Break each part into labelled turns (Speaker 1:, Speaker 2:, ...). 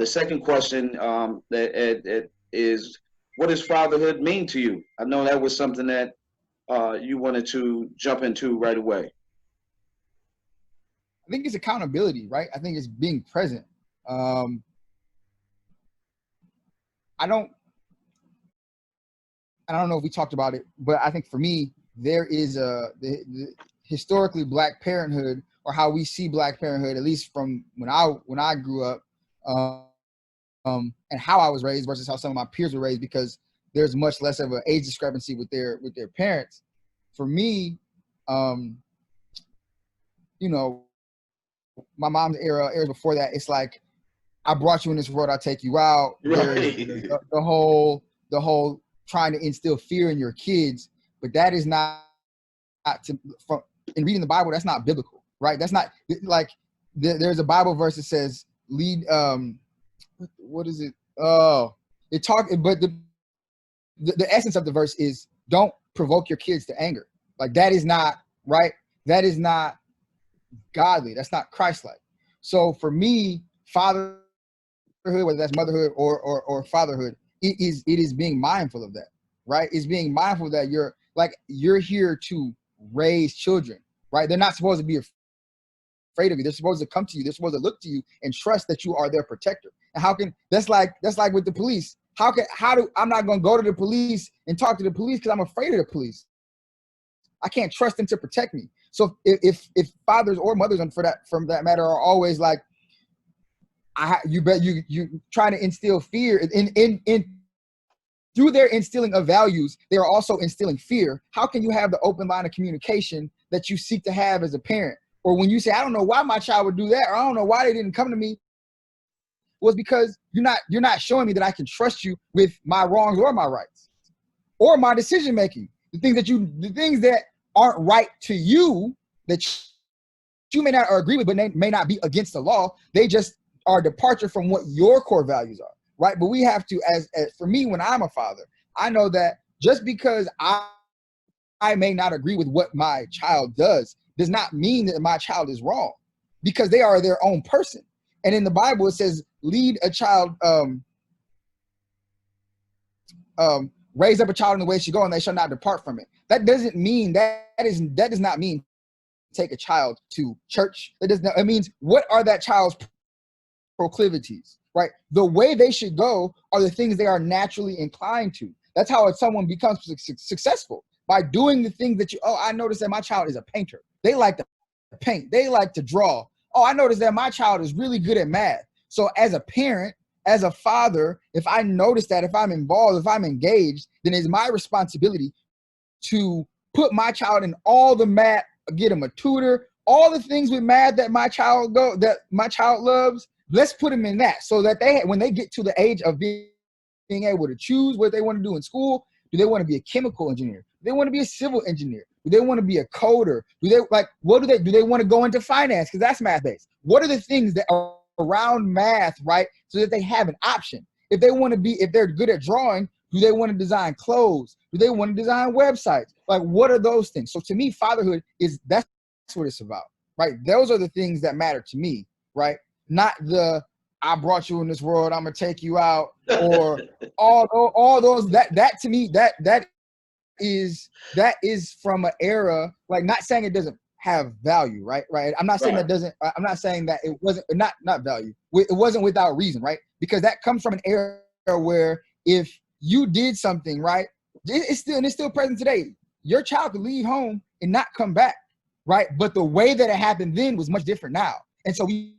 Speaker 1: The second question is, what does fatherhood mean to you? I know that was something that you wanted to jump into right away.
Speaker 2: I think it's accountability, right? I think it's being present. I don't know if we talked about it, but I think for me, there is the historically Black parenthood, or how we see Black parenthood, at least from when I grew up, and how I was raised versus how some of my peers were raised, because there's much less of an age discrepancy with their parents. For me, my mom's eras before that, it's like, I brought you in this world, I'll take you out.
Speaker 1: Right.
Speaker 2: There's the whole trying to instill fear in your kids, but that is not in reading the Bible, that's not biblical, right? That's not like, there's a Bible verse that says lead, what is it? Oh, but the essence of the verse is, don't provoke your kids to anger. Like, that is not right. That is not godly. That's not Christ-like. So for me, fatherhood, whether that's motherhood or fatherhood, it is being mindful of that, right? It's being mindful that you're here to raise children, right? They're not supposed to be afraid of you. They're supposed to come to you. They're supposed to look to you and trust that you are their protector. And that's like with the police. I'm not going to go to the police and talk to the police because I'm afraid of the police. I can't trust them to protect me. So if fathers or mothers, and from that matter, are always like, you trying to instill fear in through their instilling of values, they are also instilling fear. How can you have the open line of communication that you seek to have as a parent? Or when you say, I don't know why my child would do that, or I don't know why they didn't come to me, was because you're not showing me that I can trust you with my wrongs or my rights or my decision making. The things that aren't right to you, that you may not agree with, but they may not be against the law. They just are a departure from what your core values are, right? But we have to, as for me, when I'm a father, I know that just because I may not agree with what my child does not mean that my child is wrong, because they are their own person. And in the Bible, it says, lead a child, raise up a child in the way they should go, and they shall not depart from it. That doesn't mean that does not mean take a child to church. It means, what are that child's proclivities, right? The way they should go are the things they are naturally inclined to. That's how someone becomes successful, by doing the things that I noticed that my child is a painter. They like to paint. They like to draw. Oh, I noticed that my child is really good at math. So as a parent, as a father, if I notice that, if I'm involved, if I'm engaged, then it's my responsibility to put my child in all the math, get him a tutor, all the things with math that my child loves. Let's put them in that, so that when they get to the age of being able to choose what they want to do in school, do they want to be a chemical engineer? Do they want to be a civil engineer? Do they want to be a coder? Do they want to go into finance? Because that's math based. What are the things that are around math, right? So that they have an option. If they're good at drawing, do they want to design clothes? Do they want to design websites? Like, what are those things? So to me, fatherhood that's what it's about, right? Those are the things that matter to me, right? Not I brought you in this world, I'm gonna take you out, or all those. That to me, that is from an era, like, not saying it doesn't have value, right? I'm not saying I'm not saying that it wasn't not value. It wasn't without reason, right? Because that comes from an era where if you did something, right, it's still present today. Your child could leave home and not come back, right? But the way that it happened then was much different now. And so you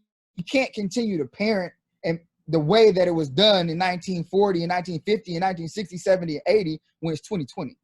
Speaker 2: can't continue to parent and the way that it was done in 1940 and 1950 and 1960, 70, and 80 when it's 2020.